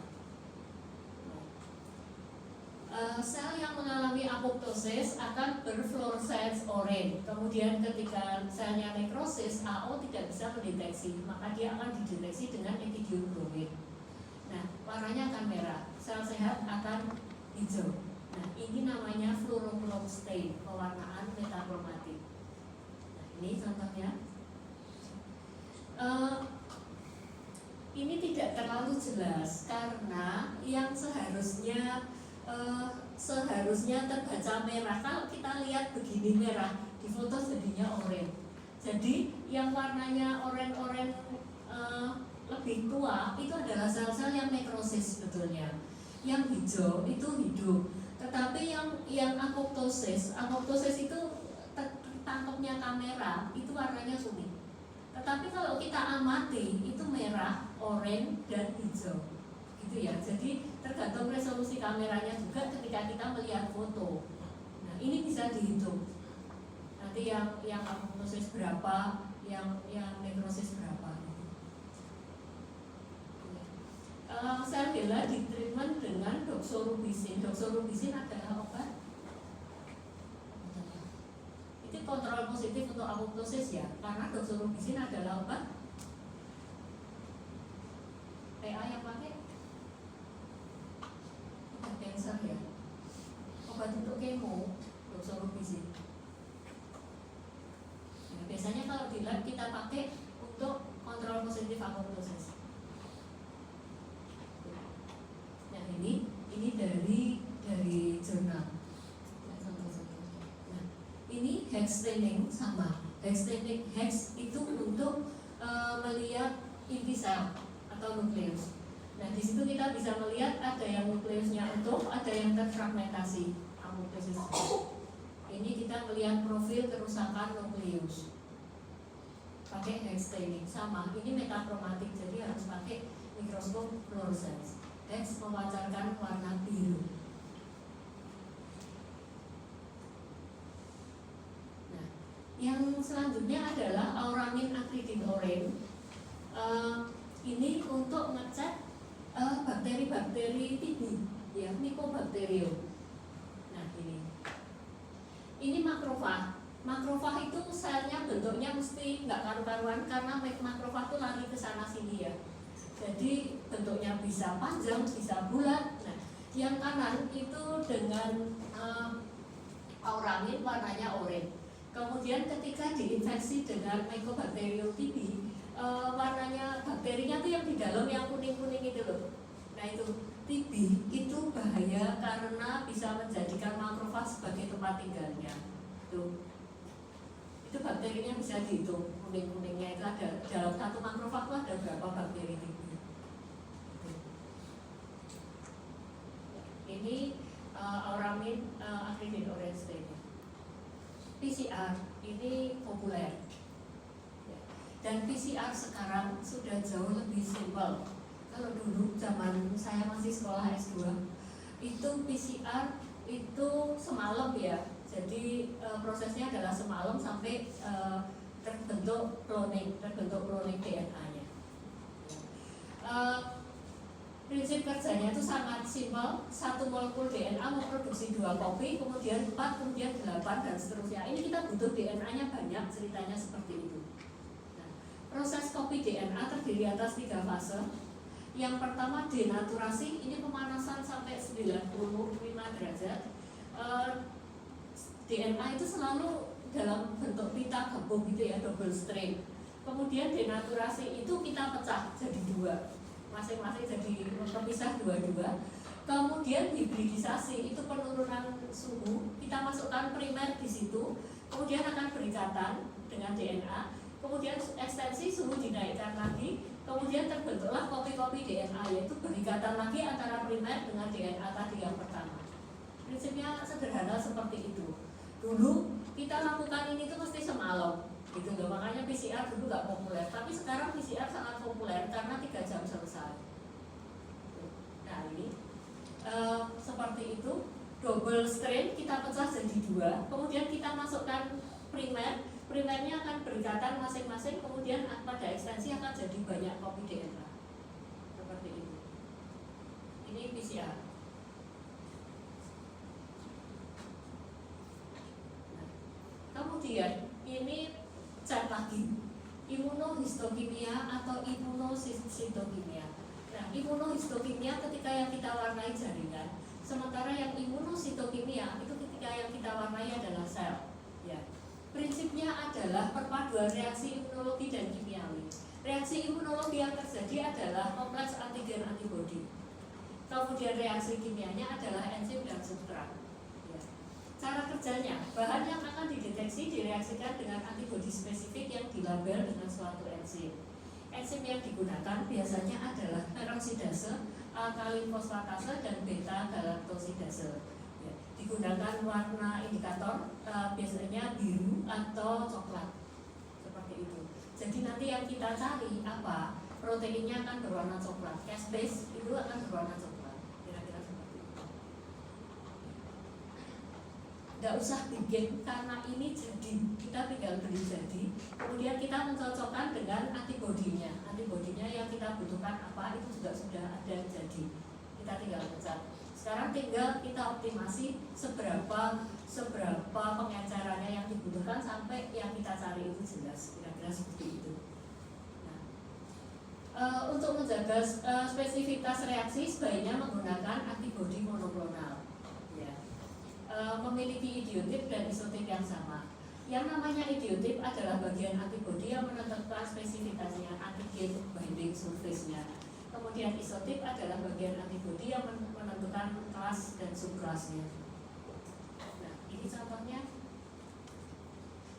Sel yang mengalami apoptosis akan berfluorescence oranye. Kemudian ketika selnya nekrosis, AO tidak bisa mendeteksi, maka dia akan dideteksi dengan etidiobromid. Nah, warnanya akan merah. Sel sehat akan hijau. Nah, ini namanya fluorochrome stain, pewarnaan metakromatik. Nah, ini contohnya. Ini tidak terlalu jelas karena yang seharusnya terbaca merah, kalau kita lihat begini merah, di foto jadinya oranye. Jadi yang warnanya oranye lebih tua itu adalah sel-sel yang nekrosis sebetulnya. Yang hijau itu hidup. Tetapi yang apoptosis itu tangkapnya kamera itu warnanya kuning. Tetapi kalau kita amati itu merah, oranye, dan hijau, gitu ya. Jadi tergantung resolusi kameranya juga ketika kita melihat foto. Nah, Nah, ini bisa dihitung. Nanti yang apoptosis berapa, yang nekrosis berapa. Sel HeLa di treatment dengan doxorubicin. Doxorubicin adalah obat. Itu kontrol positif untuk apoptosis ya, karena doxorubicin adalah obat PA yang pakai obat cancer ya, obat untuk kemo, doxorubicin. Nah, biasanya kalau di lab kita pakai untuk kontrol positif apoptosis. Nah, ini dari jurnal. Nah, ini hex staining sama. Hex itu untuk melihat inti sel atau nukleus. Nah, di situ kita bisa melihat ada yang nukleusnya utuh, ada yang terfragmentasi apoptosis. Ini kita melihat profil kerusakan nukleus. Pakai hex staining sama. Ini metakromatik, jadi harus pakai mikroskop fluorescence. Hex memancarkan warna biru. Nah, yang selanjutnya adalah auramin acridine orange. Ini untuk ngecek bakteri-bakteri TB, ya, Mycobacterium. Nah, ini makrofag. Makrofag itu selnya bentuknya mesti nggak karu-karuan karena makrofag itu lari ke sana sini ya. Jadi bentuknya bisa panjang, bisa bulat. Nah, yang kanan itu dengan auramin warnanya oranye. Kemudian ketika diinfeksi dengan Mycobacterium TB, warnanya bakterinya tuh yang di dalam yang kuning-kuning itu loh. Nah, itu TB itu bahaya karena bisa menjadikan makrofag sebagai tempat tinggalnya. Itu bakterinya bisa dihitung, kuning-kuningnya itu ada dalam satu makrofag itu ada berapa bakteri TB. Ini auramin acridine orange staining. PCR ini populer. Dan PCR sekarang sudah jauh lebih simpel. Kalau dulu zaman saya masih sekolah S2, itu PCR itu semalam ya. Jadi prosesnya adalah semalam sampai terbentuk cloning DNA-nya. Prinsip kerjanya itu sangat simpel. 1 molekul DNA memproduksi 2 kopi, kemudian 4, kemudian 8 dan seterusnya. Ini kita butuh DNA-nya banyak, ceritanya seperti itu. Proses kopi DNA terdiri atas 3 fase. Yang pertama denaturasi, ini pemanasan sampai 95 derajat. DNA itu selalu dalam bentuk pita gabung gitu ya, double strand. Kemudian denaturasi itu kita pecah jadi 2, masing-masing jadi terpisah 2-2. Kemudian hibridisasi itu penurunan suhu, kita masukkan primer di situ, kemudian akan berikatan dengan DNA. Kemudian ekstensi suhu dinaikkan lagi, kemudian terbentuklah kopi-kopi DNA, yaitu berikatan lagi antara primer dengan DNA tadi yang pertama. Prinsipnya sederhana seperti itu. Dulu kita lakukan ini tuh mesti semalam, gitu loh. Makanya PCR dulu nggak populer, tapi sekarang PCR sangat populer karena 3 jam selesai. Nah, ini seperti itu, double strand kita pecah jadi 2, kemudian kita masukkan primer. Primernya akan berikatan masing-masing, kemudian pada ekstensi akan jadi banyak kopi DNA. Seperti itu. Ini PCR. Nah, kemudian ini cek lagi imunohistokimia atau imunositokimia. Nah, imunohistokimia ketika yang kita warnai jaringan, sementara yang imunositokimia itu ketika yang kita warnai adalah sel. Ya. Prinsipnya adalah perpaduan reaksi imunologi dan kimiawi. Reaksi imunologi yang terjadi adalah kompleks antigen antibodi. Kemudian reaksi kimianya adalah enzim dan substrat. Ya. Cara kerjanya, bahan yang akan dideteksi direaksikan dengan antibodi spesifik yang dilabel dengan suatu enzim. Enzim yang digunakan biasanya adalah peroksidase, alkalin fosfatase, dan beta galaktosidase. Digunakan warna indikator biasanya biru atau coklat seperti itu. Jadi nanti yang kita cari apa, proteinnya akan berwarna coklat, caspase itu akan berwarna coklat, kira-kira seperti itu. nggak usah bikin karena ini jadi, kita tinggal beli jadi, kemudian kita mencocokkan dengan antibodinya yang kita butuhkan apa, itu juga sudah ada jadi, kita tinggal pencet. Sekarang tinggal kita optimasi seberapa pengencerannya yang dibutuhkan sampai yang kita cari itu jelas, kira-kira seperti itu. Untuk menjaga spesifitas reaksi sebaiknya menggunakan antibodi monoklonal ya. Memiliki idiotip dan isotip yang sama. Yang namanya idiotip adalah bagian antibodi yang menentukan spesifitasnya, antigen binding surface-nya. Kemudian isotip adalah bagian antibodi yang menentukan kelas dan subkelasnya. Nah, ini contohnya.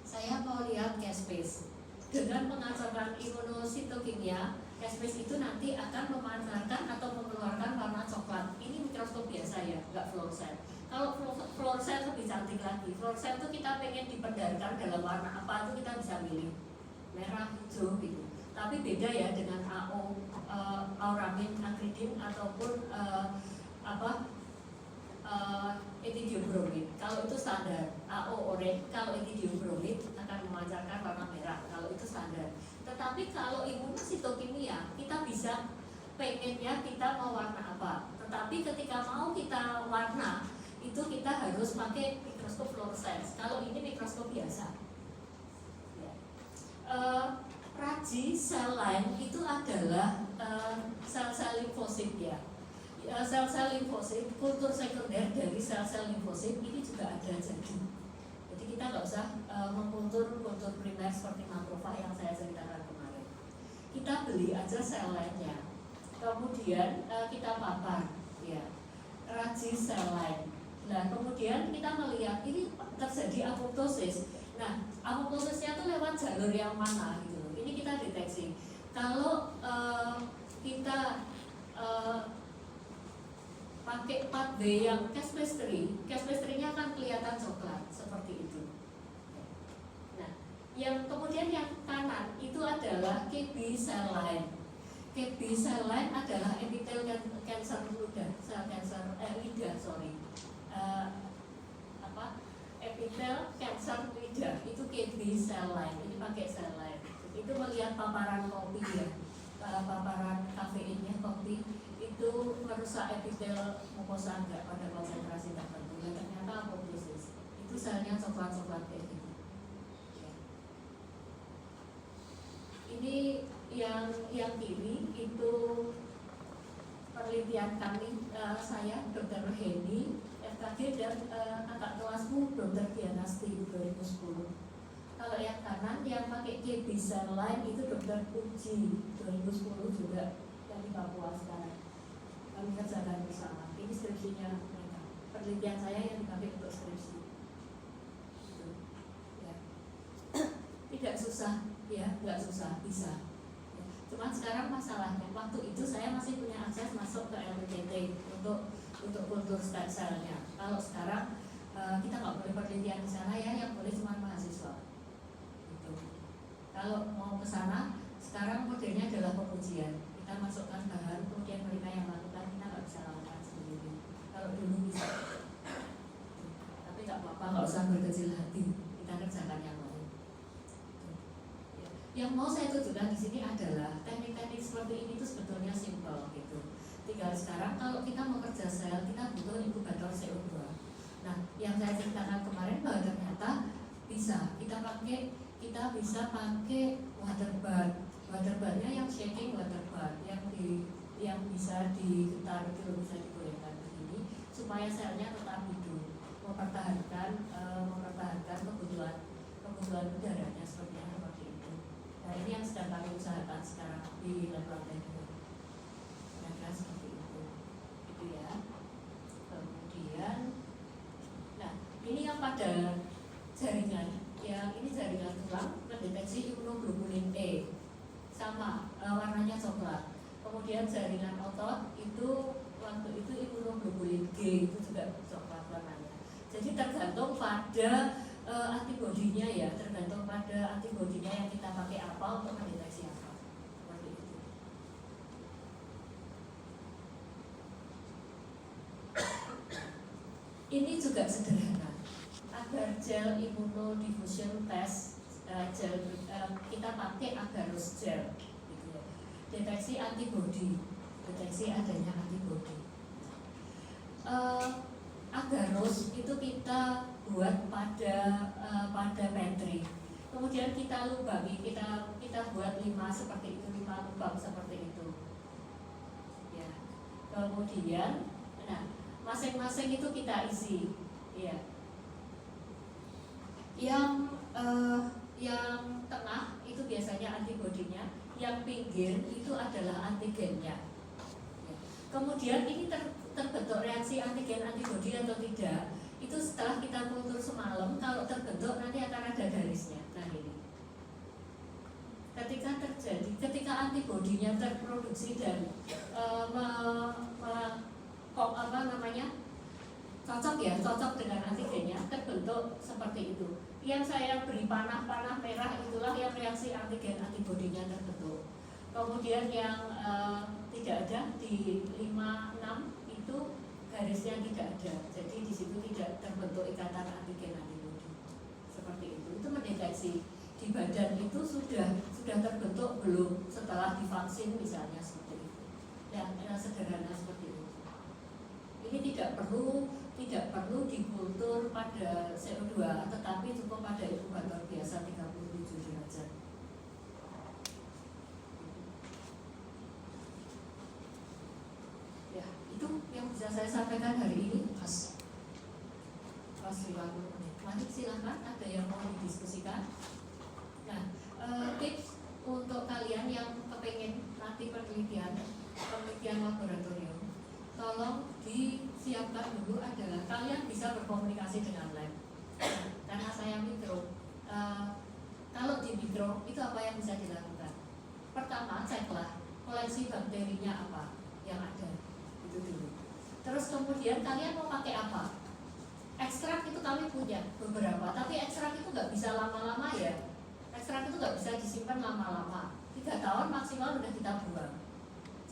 Saya mau lihat caspase. Dengan pengacokan imunositokimia, caspase itu nanti akan memancarkan atau mengeluarkan warna coklat. Ini mikroskop biasa ya, nggak fluorescent. Kalau fluorescent lebih cantik lagi. Fluorescent itu kita pengen dipedarkan dalam warna apa itu kita bisa pilih, merah, hijau gitu. Tapi beda ya dengan AO, auramin, akridin ataupun etidiobromid. Kalau itu standar. AO orange, kalau etidiobromid akan memancarkan warna merah. Kalau itu standar. Tetapi kalau imunositokimia, kita bisa pengennya kita mau warna apa. Tetapi ketika mau kita warna, itu kita harus pakai mikroskop fluorescence. Kalau ini mikroskop biasa. Ya. Raji sel lain itu adalah sel-sel limfosit ya. Sel-sel limfosit, kultur sekunder dari sel-sel limfosit ini juga ada jadi. Jadi kita nggak usah mengkultur primer seperti makrofag yang saya ceritakan kemarin. Kita beli aja sel lainnya, kemudian kita papar, ya, raji sel lain. Nah kemudian kita melihat ini terjadi apoptosis. Nah apoptosisnya itu lewat jalur yang mana gitu. Ini kita deteksi. Kalau kita pakai pathway yang caspase-nya akan kelihatan coklat seperti itu. Nah, yang kemudian yang kanan itu adalah KB cell line. KB cell line adalah epitel cancer lidah, sel cancer lidah, epitel cancer lidah itu KB cell line. Ini pakai cell line. Itu melihat paparan kopi ya, paparan kafeinnya kopi itu merusak epitel mukosa enggak pada konsentrasi tertentu. Dan ternyata apoptosis itu selnya coklat-coklat kayak gitu. Ya. Ini yang kiri itu penelitian kami, saya Dr. Heni FKG dan kakak kelasku Dr. Dianasti 2010. Kalau yang kanan yang pakai KB cell line itu Dr. Puji 2010 juga yang di Papua sekarang. Kami kerjakan bersama. Ini skripsinya mereka. Penelitian saya yang dipakai untuk skripsi. Gitu. Ya. Tidak susah, ya, nggak susah, bisa. Ya. Cuma sekarang masalahnya waktu itu saya masih punya akses masuk ke LPTT untuk kultur stem cell-nya. Kalau sekarang kita nggak boleh penelitian di sana ya, yang boleh cuma mahasiswa. Kalau mau ke sana, sekarang modelnya adalah pengujian. Kita masukkan bahan, kemudian mereka yang lakukan, kita nggak bisa lakukan sendiri. Kalau dulu bisa, tapi nggak apa-apa, nggak usah berkecil hati. Kita kerjakan yang lain. Yang mau saya tunjukkan di sini adalah teknik-teknik seperti ini itu sebetulnya simpel gitu. Tinggal sekarang kalau kita mau kerja sel, kita butuh inkubator CO2. Nah, yang saya ceritakan kemarin bahwa ternyata bisa kita bisa pakai water bath. Water bathnya yang shaking water bath yang bisa digetar itu bisa digoyangkan begini supaya selnya tetap hidup, mempertahankan kebutuhan udaranya seperti itu. Nah ini yang sedang kami usahakan sekarang di lab lantai 2. Kira-kira seperti itu ya. Kemudian, nah ini yang pada jaringan. Ya, ini jaringan tulang mendeteksi imunoglobulin E sama warnanya coklat. Kemudian jaringan otot itu waktu itu imunoglobulin G itu juga coklat warnanya. Jadi tergantung pada antibodinya ya, tergantung pada antibodinya yang kita pakai apa untuk mendeteksi apa. Seperti itu. Ini juga sederhana. agar gel immunodiffusion test kita pakai agarose gel gitu ya. Deteksi antibody, deteksi adanya antibody. Agarose itu kita buat pada pantry. Kemudian kita lubangi, kita buat 5 seperti itu, 5 lubang seperti itu. Ya. Kemudian, nah masing-masing itu kita isi. Ya. Yang tengah itu biasanya antibodinya, yang pinggir itu adalah antigennya. Ya. Kemudian ini terbentuk reaksi antigen antibodi atau tidak, itu setelah kita kultur semalam. Kalau terbentuk nanti akan ada garisnya. Nah ini, ketika antibodinya terproduksi dan cocok dengan antigennya, terbentuk seperti itu. Yang saya beri panah merah itulah yang reaksi antigen antibodinya terbentuk. Kemudian yang tidak ada di 5, 6 itu garisnya tidak ada, jadi di situ tidak terbentuk ikatan antigen antibodi seperti itu. Itu mendeteksi di badan itu sudah terbentuk belum setelah divaksin misalnya, seperti itu. Yang sederhana seperti itu. Ini tidak perlu dikultur pada CO2, tetapi cukup pada inkubator biasa 37 derajat. Itu yang bisa saya sampaikan hari ini, Mas. 50 menit. Lanjut silahkan, ada yang mau didiskusikan. Nah, tips untuk kalian yang kepengen nanti penelitian laboratorium, tolong disiapkan dulu adalah kalian bisa berkomunikasi dengan lab. Karena saya mikro, kalau di mikro itu apa yang bisa dilakukan? Pertama, ceklah koleksi bakterinya apa yang ada. Dulu. Terus kemudian kalian mau pakai apa? Ekstrak itu kami punya beberapa, tapi ekstrak itu nggak bisa lama-lama ya. Ekstrak itu nggak bisa disimpan lama-lama. 3 tahun maksimal udah kita buang.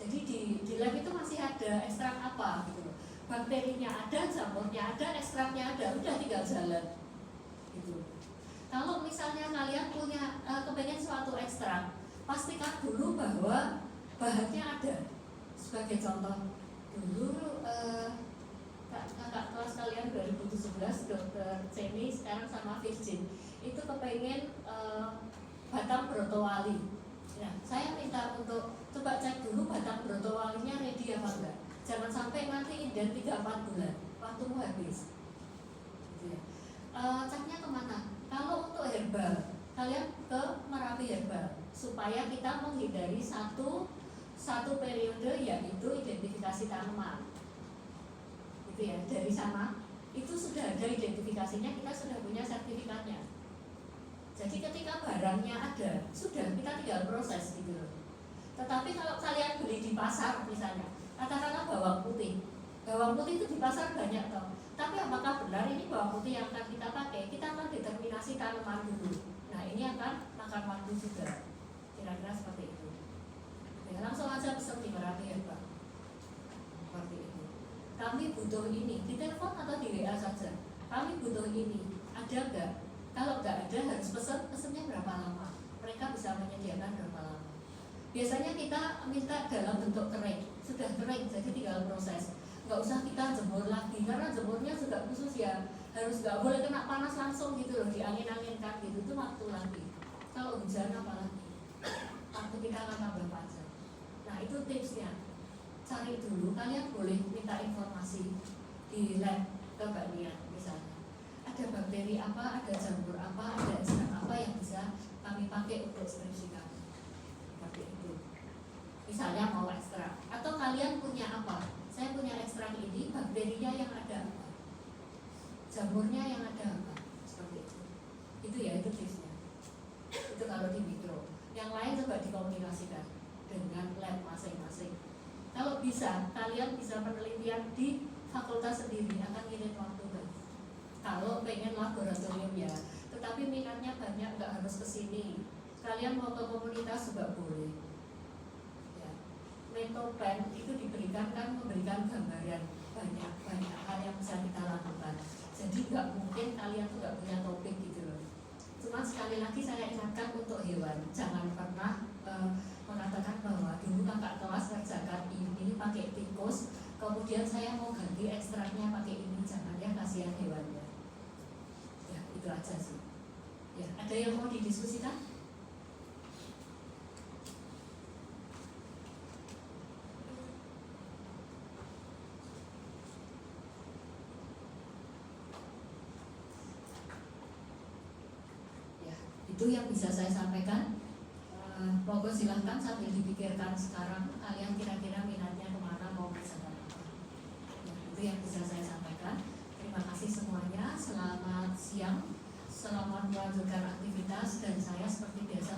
Jadi di lab itu masih ada ekstrak apa gitu. Bakterinya ada, jamurnya ada, ekstraknya ada, udah tinggal jalan. Gitu. Kalau misalnya kalian punya kepengen suatu ekstrak, pastikan dulu bahwa bahannya ada. Sebagai contoh, dulu kakak kelas kalian 2017 Dr. Ceni sekarang sama Virgin itu kepengen batang brotowali. Nah, saya minta untuk coba cek dulu batang brotowalinya ready apa enggak. Jangan sampai nanti inden 3-4 bulan waktumu habis. Gitu ya. Ceknya kemana? Kalau untuk herbal, kalian ke Merapi Herbal supaya kita menghindari satu periode, yaitu identifikasi tanaman. Gitu ya, dari sana itu sudah ada identifikasinya, kita sudah punya sertifikatnya. Jadi ketika barangnya ada, sudah kita tinggal proses gitu loh. Tetapi kalau kalian beli di pasar misalnya, katakanlah bawang putih itu di pasar banyak toh. Tapi apakah benar ini bawang putih yang akan kita pakai? Kita akan determinasi tanaman dulu. Nah ini akan makan waktu juga. Kira-kira seperti itu. Ya, langsung aja pesan di Merapi ya Pak. Seperti itu. Kami butuh ini, di telepon atau di WA saja. Kami butuh ini, ada enggak? Kalau enggak ada harus pesannya berapa lama? Mereka bisa menyediakan berapa lama? Biasanya kita minta dalam bentuk kering, sudah kering jadi tinggal proses. Enggak usah kita jemur lagi, karena jemurnya juga khusus ya, harus enggak boleh kena panas langsung gitu loh, diangin-anginkan gitu, itu waktu lagi. Kalau hujan apalagi, waktu kita akan tambah panjang. Nah itu tipsnya, cari dulu, kalian boleh minta informasi di lab ke Mbak Nia misalnya. Ada bakteri apa, ada jamur apa, ada ekstrak apa yang bisa kami pakai untuk skripsi kami. Seperti itu. Misalnya mau ekstrak, atau kalian punya apa? Saya punya ekstrak ini, bakterinya yang ada apa? Jamurnya yang ada apa? Seperti itu. Itu ya, itu tipsnya. Itu kalau di mikro. Yang lain coba dikomunikasikan dengan lab masing-masing. Kalau bisa, kalian bisa penelitian di fakultas sendiri, akan ngirit waktu kan. Kalau pengen laboratorium ya, tetapi minatnya banyak, nggak harus ke sini. Kalian mau ke komunitas juga boleh. Ya. Metopen itu diberikan kan, memberikan gambaran banyak hal yang bisa kita lakukan. Jadi nggak mungkin kalian tuh nggak punya topik gitu loh. Cuma sekali lagi saya ingatkan untuk hewan, jangan pernah mengatakan bahwa dulu kakak kelas zakat ini pakai tikus, kemudian saya mau ganti ekstraknya pakai ini, jangan ya, kasihan hewannya. Ya itu aja sih. Ya, ada yang mau didiskusikan? Ya, itu yang bisa saya sampaikan. Monggo silahkan sambil dipikirkan sekarang kalian kira-kira minatnya kemana, mau misalkan apa. Ya, itu yang bisa saya sampaikan. Terima kasih semuanya. Selamat siang. Selamat melanjutkan aktivitas, dan saya seperti biasa